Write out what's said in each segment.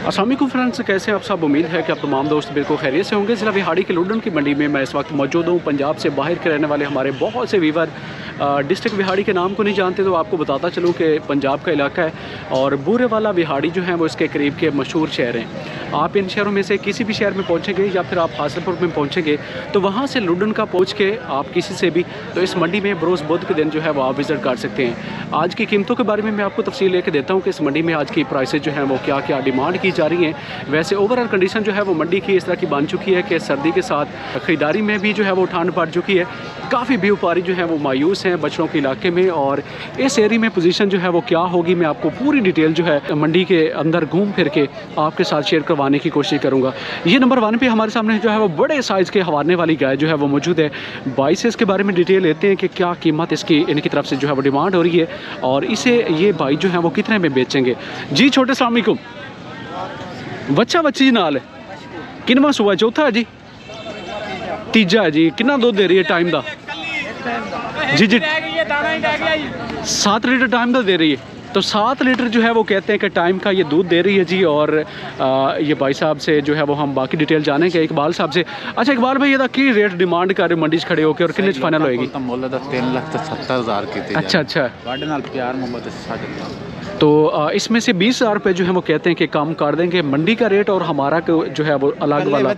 अस्सलाम वालेकुम फ्रेंड्स, कैसे हैं आप सब। उम्मीद है कि आप तमाम दोस्त बिल्कुल खैरियत से होंगे। ज़िला बिहाड़ी के लुडन की मंडी में मैं इस वक्त मौजूद हूँ। पंजाब से बाहर के रहने वाले हमारे बहुत से वीवर डिस्ट्रिक्ट बिहाड़ी के नाम को नहीं जानते, तो आपको बताता चलूँ कि पंजाब का इलाका है और बूरे वाला बिहाड़ी जो है वो इसके करीब के मशहूर शहर हैं। आप इन शहरों में से किसी भी शहर में पहुँचेंगे या फिर आप हासिलपुर में पहुँचेंगे तो वहाँ से लुडन का पहुँच के आप किसी से भी तो इस मंडी में बरोज़ बुध के दिन जो है वो आप विज़िट कर सकते हैं। आज की कीमतों के बारे में मैं आपको तफसील लेके देता हूँ कि इस मंडी में आज की प्राइसेज जो हैं वो क्या क्या डिमांड की जा रही हैं। वैसे ओवरऑल कंडीशन जो है वो मंडी की इस तरह की बन चुकी है कि सर्दी के साथ ख़रीदारी में भी जो है वो ठंड पड़ चुकी है। काफ़ी व्यापारी जो है वो मायूस हैं बछड़ों के इलाके में, और इस एरिया में पोजीशन जो है वो क्या होगी मैं आपको पूरी डिटेल जो है मंडी के अंदर घूम फिर के आपके साथ शेयर करवाने की कोशिश करूँगा। ये नंबर 1 पे हमारे सामने जो है वो बड़े साइज़ के हवाने वाली गाय जो है वो मौजूद है। 22 से इसके बारे में डिटेल लेते हैं कि क्या कीमत इसकी इनकी तरफ से जो है वो डिमांड हो रही है और इसे ये भाई जो है वो कितने में बेचेंगे। जी छोटे अस्सलाम वालेकुम। बच्चा बच्ची नाल किनवा सुबह चौथा है जी, तीजा है जी। कितना दूध दे रही है टाइम का? जी जी 7 लीटर टाइम का दे रही है। तो 7 लीटर जो है वो कहते हैं कि टाइम का ये दूध दे रही है जी। और ये भाई साहब से जो है वो हम बाकी डिटेल जानेंगे इकबाल साहब से। अच्छा इकबाल भाई, ये की रेट डिमांड कर रहे मंडी खड़े होकर और कितने फाइनल होएगी? 3,70,000 की। अच्छा अच्छा। प्यार मोहब्बत तो इसमें से 20,000 रुपये जो है वो कहते हैं कि कम कर देंगे। मंडी का रेट और हमारा जो है वो अलग वाला। और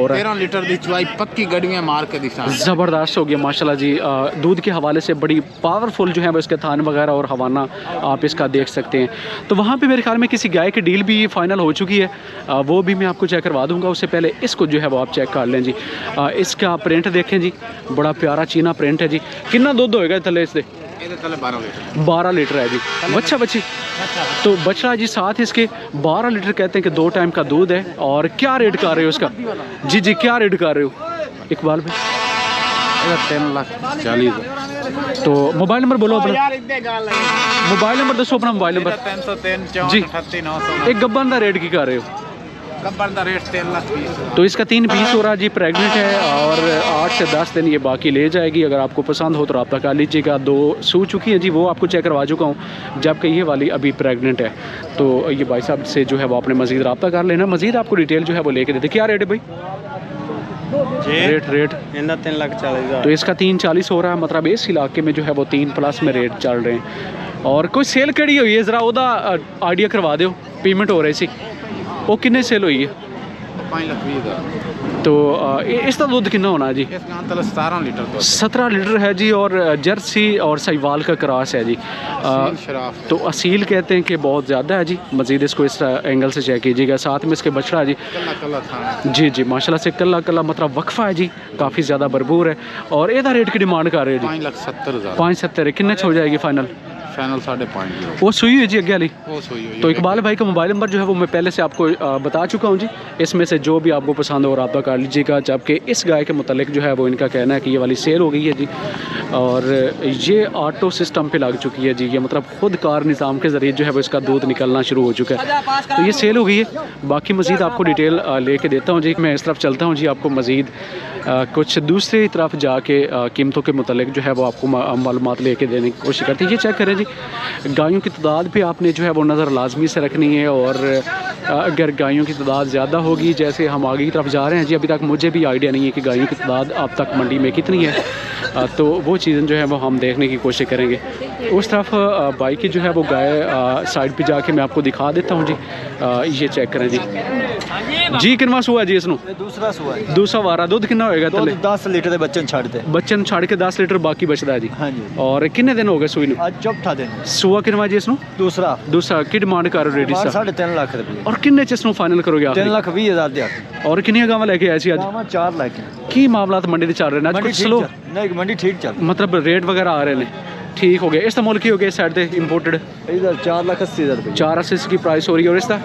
13 लीटर दी चुवाई पक्की गड़ियां मार के दिखा ज़बरदस्त हो गया माशाल्लाह जी। दूध के हवाले से बड़ी पावरफुल जो है वो इसके थान वगैरह और हवाना आप इसका देख सकते हैं। तो वहाँ पे मेरे ख्याल में किसी गाय की डील भी फाइनल हो चुकी है, वो भी मैं आपको चेक करवा दूँगा। उससे पहले इसको जो है वो आप चेक कर लें जी। इसका प्रिंट देखें जी, बड़ा प्यारा चीना प्रिंट है जी। कितना दूध होएगा थले इससे? 12 लीटर है जी। बच्चा बच्ची तो बछड़ा जी साथ इसके 12 लीटर कहते हैं कि 2 टाइम का दूध है। और क्या रेट कर रहे हो उसका? जी जी क्या रेट कर रहे हो इकबाल भाई? 3,40,000। तो मोबाइल नंबर बोलो अपना, मोबाइल नंबर दसो अपना मोबाइल नंबर। 303 जी 38 एक गब्बन का रेट की कर रहे हो? गब्बर का रेट 3,20,000। तो इसका 3 पीस हो रहा जी। प्रेग्नेंट है और 8 से 10 दिन ये बाकी ले जाएगी। अगर आपको पसंद हो तो रब्ता कर लीजिएगा। 2 सू चुकी हैं जी, वो आपको चेक करवा चुका हूँ, जबकि ये वाली अभी प्रेग्नेंट है। तो ये भाई साहब से जो है वो आपने मज़ीद रब्ता कर लेना। मज़ीद आपको डिटेल जो है वो लेके देते। क्या रेट है भाई? रेट 3,40,000। तो इसका 3,40 हो रहा है। मतलब इस इलाके में जो है वो 3+ में रेट चल रहे हैं। और कोई सेल कड़ी हुई है ज़रा ओदा आइडिया करवा दो। पेमेंट हो रही सी वो किन्ने सेल हुई है? 5,20,000। तो इसका दूध कितना होना है जी? 17 लीटर। 17 लीटर है जी। और जर्सी और साहिवाल का क्रॉस है जी। तो असील कहते हैं कि बहुत ज़्यादा है जी। मज़ीद इसको इस एंगल से चेक कीजिएगा। साथ में इसके बछड़ा है जी। जी जी माशाल्लाह से कल्ला कल्ला मतलब वक्फा है जी, काफ़ी ज़्यादा भरपूर है। और ਇਹਦਾ रेट की डिमांड कर रहे हो जी? 5,70,000। 5,70 कितने हो जाएगी फाइनल? फाइनल 5.5। वो सुई है जी अगे वाली। वो सुई हुई। तो इकबाल भाई का मोबाइल नंबर जो है वो मैं पहले से आपको बता चुका हूँ जी। इसमें से जो भी आपको पसंद हो रब्ता कर लीजिएगा। जबकि इस गाय के मुतालिक जो है वो इनका कहना है कि ये वाली सेल हो गई है जी। और ये ऑटो सिस्टम पे लग चुकी है जी। ये मतलब खुद कार निज़ाम के ज़रिए जो है वो इसका दूध निकलना शुरू हो चुका है। तो ये सेल हो गई है। बाकी मज़ीद आपको डिटेल लेके देता हूँ जी। मैं इस तरफ चलता हूँ जी, आपको मज़ीद कुछ दूसरी तरफ जाके कीमतों के मुतालिक जो है वो आपको मालूमात लेके देने की कोशिश करती है। ये चेक करें जी, गायों की तादाद पे आपने जो है वो नज़र लाजमी से रखनी है। और अगर गायों की तादाद ज़्यादा होगी, जैसे हम आगे की तरफ जा रहे हैं जी, अभी तक मुझे भी आइडिया नहीं है कि गायों की तादाद अब तक मंडी में कितनी है, तो वो चीज़ें जो है वो हम देखने की कोशिश करेंगे। उस तरफ बाइक की जो है वो गाय साइड पे जाके मैं आपको दिखा देता हूँ जी। ये चेक करें जी। जी कितना सुआ जी इसनों? दूसरा सुआ है। दूसरा वारा दूध कितना होएगा? 10 लीटर के बच्चन छाड़ते। बच्चन छाड़ के 10 लीटर बाकी बचता है जी। हाँ जी। और कितने दिन हो गए सुई नूं? आज चौथा दिन। सुआ कितना जी इसनों? दूसरा की डिमांड कर रेडी सा? 3.5 लाख रुपये। और किन्ने च इसनों फाइनल करोगे आप? 3,20,000 दिया। और कितनी गावां लेके आए सी आज? 4 लाख की मामला मंडी दे चल रहे हैं? कुछ स्लो नहीं, मंडी ठीक चल, मतलब रेट वगैरह आ रहे हैं ठीक हो गया। इसका मुल्क ही हो गया इस साइड से इंपोर्टेड? इधर 4,80,000 रुपये। 4,80 की प्राइस हो रही है। और इसका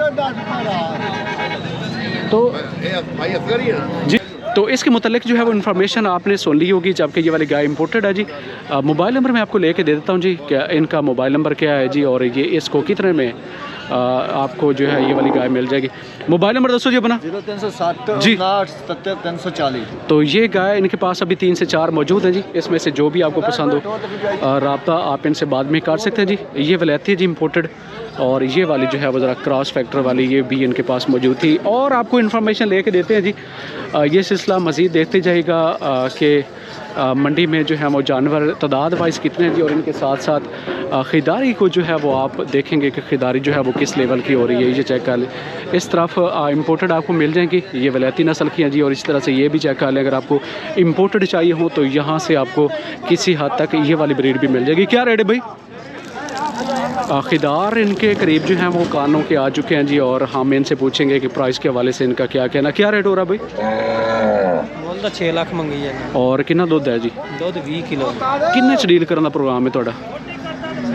तो जी तो इसके मुतालिक जो है वो इन्फॉर्मेशन आपने सुन ली होगी, जबकि ये वाली गाय इंपोर्टेड है जी। मोबाइल नंबर मैं आपको लेके दे देता हूँ जी। क्या इनका मोबाइल नंबर क्या है जी, और ये इसको कितने में आपको जो है ये वाली गाय मिल जाएगी? मोबाइल नंबर दसो जी अपना। 0307 जी 340। तो ये गाय इनके पास अभी 3 से 4 मौजूद हैं जी। इसमें से जो भी आपको पसंद हो रब्ता आप इनसे बाद में कर सकते हैं जी। ये वलैती है जी, इम्पोर्टेड और ये वाली जो है वो ज़रा क्रॉस फैक्टर वाली ये भी इनके पास मौजूद थी। और आपको इन्फॉर्मेशन लेके देते हैं जी, ये सिलसिला मज़ीद देखते जाएगा कि मंडी में जो है वो जानवर तादाद वाइज कितने हैं जी, और इनके साथ साथ ख़रीदारी को जो है वो आप देखेंगे कि ख़रीदारी जो है वो किस लेवल की हो रही है। ये चेक कर लें, इस तरफ इंपोर्टेड आपको मिल जाएंगी, ये वलैती नस्ल की हैं जी, और इस तरह से ये भी चेक कर लें। अगर आपको इंपोर्टेड चाहिए हो तो यहाँ से आपको किसी हद तक ये वाली ब्रीड भी मिल जाएगी। क्या रेट है भाई? ख़रीदार इनके करीब जो हैं वो कानों के आ चुके हैं जी, और हम इनसे पूछेंगे कि प्राइस के हवाले से इनका क्या कहना। क्या रेट हो रहा भाई? 6 लाख मंगी है। और कितना दुध है जी? दुध 20 किलो। किन्ने च डील करने का प्रोग्राम है थोड़ा?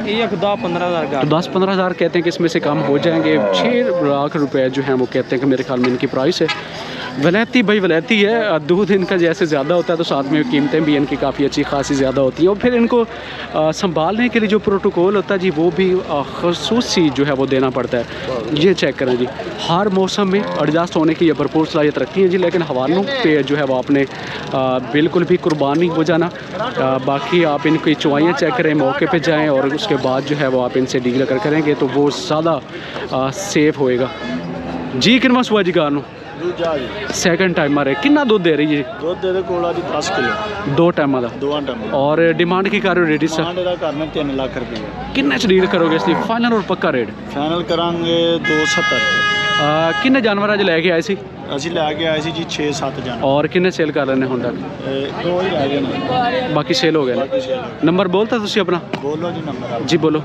ये 10-15 हज़ार। तो 10-15 हज़ार कहते हैं कि इसमें से कम हो जाएंगे। 6 लाख रुपए जो हैं वो कहते हैं कि मेरे ख्याल में इनकी प्राइस है। वलैती भाई वलैती है, दूध इनका जैसे ज़्यादा होता है तो साथ में कीमतें भी इनकी काफ़ी अच्छी खासी ज़्यादा होती हैं। और फिर इनको संभालने के लिए जो प्रोटोकॉल होता है जी वो भी ख़ुसूसी जो है वो देना पड़ता है। ये चेक करें जी, हर मौसम में एडजस्ट होने की ये भरपूर सलाहियत रखती हैं जी, लेकिन हवालों पे जो है वो आपने बिल्कुल भी कुर्बान नहीं हो जाना। बाकी आप इनकी चुवाइयाँ चेक करें, मौके पर जाएँ, और उसके बाद जो है वो आप इनसे डील अगर करेंगे तो वो ज़्यादा सेफ होएगा जी। कितना हुआ जी गानू? सेकंड टाइम आ रहे, कितना दूध दे रही है? दूध दे दे कोला जी 10 किलो 2 टाइम का। 2 टाइम। और डिमांड की कर रहे हो रेडी सर? डिमांड करना 3 लाख रुपये। किन्ने च डील करोगे इसलिए फाइनल और पक्का रेट? फाइनल करांगे 270। किन्ने जानवर अज लैके आए सी? ਅਸੀਂ ਲੈ ਕੇ ਆਏ ਸੀ ਜੀ 6-7 ਜਾਨ। और किन्ने सेल कर लेने हुण तक? 2 ही रह गए ने, बाकी सेल हो गए बाकी सेल हो नंबर बोलता तुसी अपना? गए। बोलो जी नंबर आप। जी बोलो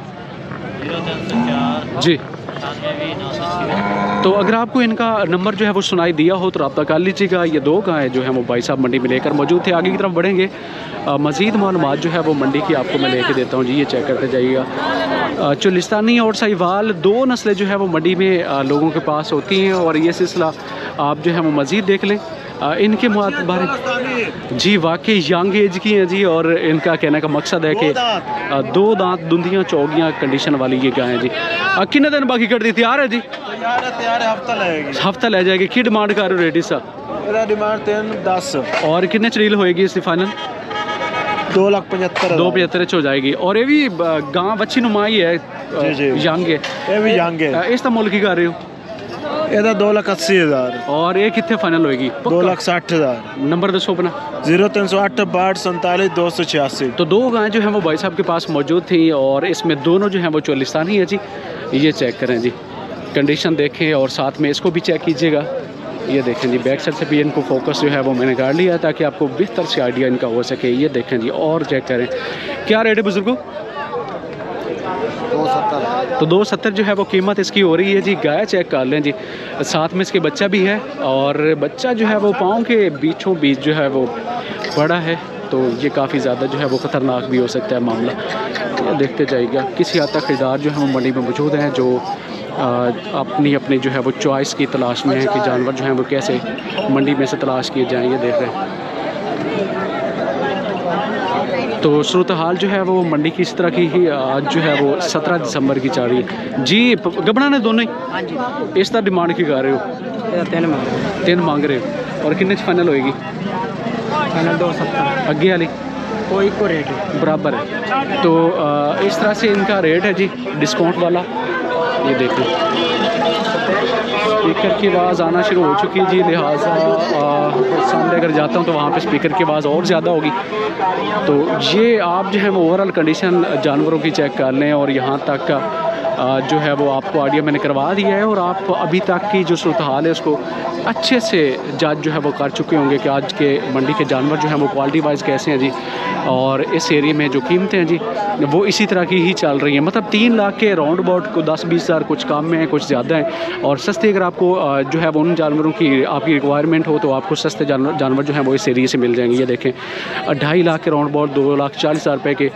जी। तो अगर आपको इनका नंबर जो है वो सुनाई दिया हो तो रब्ता कर लीजिएगा। ये 2 गायें जो हैं वो भाई साहब मंडी में लेकर मौजूद थे। आगे की तरफ बढ़ेंगे, मज़ीद मालूमात जो है वो मंडी की आपको मैं लेके देता हूँ जी। ये चेक करते जाइएगा, चुलिस्तानी और साहिवाल 2 नस्लें जो है वो मंडी में लोगों के पास होती हैं, और ये सिलसिला आप जो है वो मज़ीद देख लें। इनके बारे जी वाकई यंग एज की हैं जी, और इनका कहने का मकसद है कि 2 दांत दुंदियाँ चौगियाँ कंडीशन वाली ये गायें जी। कितने दिन बाकी कर दी? तैयार है जी? तैयार है, हफ्ता लगेगी। हफ्ता ले जाएगी। की डिमांड कर रहे हो रेडी सा? मेरा डिमांड 3-10। और कितने च डील होएगी इसकी फाइनल? 2,75,000। 2,75 हो जाएगी। और ये भी गांव अच्छी नुमाई है, यंग है, ये भी यंग है। इसका मुल्क की कर रहे हो? ਇਹਦਾ 2,80,000। और ये कितने फाइनल होएगी? 2,60,000। नंबर दसो अपना। 0308 62 47 286। तो 2 गायें जो हैं वो भाई साहब के पास मौजूद थी, और इसमें दोनों जो हैं वो चोलिस्तानी है जी। ये चेक करें जी, कंडीशन देखें, और साथ में इसको भी चेक कीजिएगा। ये देखें जी, बैक साइड से भी इनको फोकस जो है वो मैंने कर लिया ताकि आपको बेहतर से आइडिया इनका हो सके। ये देखें जी, और चेक करें। क्या रेट है बुजुर्गों? 270। तो 270 जो है वो कीमत इसकी हो रही है जी। गाय चेक कर लें जी, साथ में इसके बच्चा भी है, और बच्चा जो है वो पाँव के बीचों बीच जो है वो बड़ा है, तो ये काफ़ी ज़्यादा जो है वो ख़तरनाक भी हो सकता है मामला। तो देखते जाइएगा, किसी हद तक खरीदार जो है वो मंडी में मौजूद हैं जो अपनी अपनी जो है वो चॉइस की तलाश में है कि जानवर जो हैं वो कैसे मंडी में से तलाश किए जाएँ। ये देख रहे हैं। तो सूरत हाल जो है वो मंडी की इस तरह की ही आज जो है वो 17 दिसंबर की चल रही है जी। गबना ने दोनों ही इस तरह डिमांड की कर रहे हो? 3 मांग रहे हो। और कितने फाइनल होएगी? फाइनल 270। अगे वाली कोई को रेट है बराबर है। तो इस तरह से इनका रेट है जी, डिस्काउंट वाला। ये देख लो, स्पीकर की आवाज़ आना शुरू हो चुकी है जी, लिहाजा सामने अगर जाता हूँ तो वहाँ पे स्पीकर की आवाज़ और ज़्यादा होगी। तो ये आप जो है वो ओवरऑल कंडीशन जानवरों की चेक कर लें, और यहाँ तक का जो है वो आपको आइडिया मैंने करवा दिया है, और आप अभी तक की जो सूरत हाल है उसको अच्छे से जज जो है वो कर चुके होंगे कि आज के मंडी के जानवर जो हैं वो क्वालिटी वाइज कैसे हैं जी, और इस एरिया में जो कीमतें हैं जी वो इसी तरह की ही चल रही हैं। मतलब 3 लाख के राउंड अबाउट को 10-20 हज़ार, कुछ कम में है कुछ ज़्यादा है। और सस्ते अगर आपको जो है वो उन जानवरों की आपकी रिक्वायरमेंट हो तो आपको सस्ते जानवर जो हैं वो इस एरिया से मिल जाएंगे। ये देखें, 2.5 लाख के राउंड अबाउट, 2,40,000 रुपये के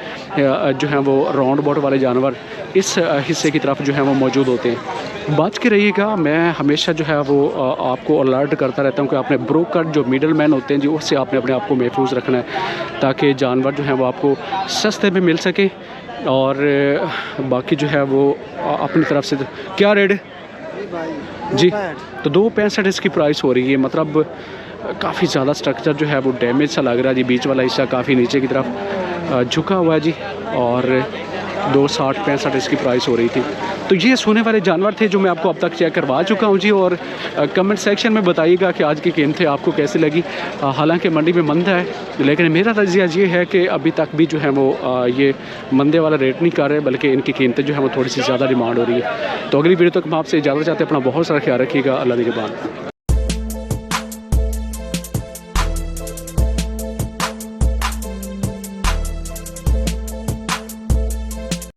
जो हैं वो राउंड अबाउट वाले जानवर इस हिस्से की तरफ जो है वो मौजूद होते हैं। बच के रहिएगा, मैं हमेशा जो है वो आपको अलर्ट करता रहता हूँ कि आपने ब्रोकर जो मिडल मैन होते हैं जी उससे आपने अपने आप को महफूज रखना है ताकि जानवर जो है वो आपको सस्ते में मिल सके। और बाकी जो है वो अपनी तरफ से क्या रेट जी? तो 265 इसकी प्राइस हो रही है। मतलब काफ़ी ज़्यादा स्ट्रक्चर जो है वो डैमेज सा लग रहा है जी, बीच वाला हिस्सा काफ़ी नीचे की तरफ झुका हुआ है जी। और 260-65 इसकी प्राइस हो रही थी। तो ये सोने वाले जानवर थे जो मैं आपको अब तक चेक करवा चुका हूँ जी। और कमेंट सेक्शन में बताइएगा कि आज की कीमतें आपको कैसी लगी। हालांकि मंडी में मंदा है, लेकिन मेरा तजिया ये है कि अभी तक भी जो है वो ये मंदे वाला रेट नहीं कर रहे, बल्कि इनकी कीमतें जो है वो थोड़ी सी ज़्यादा डिमांड हो रही है। तो अगली वीडियो तक हम आपसे इजाज़त चाहते हैं। अपना बहुत सारा ख्याल रखिएगा। अल्लाह निगहबान।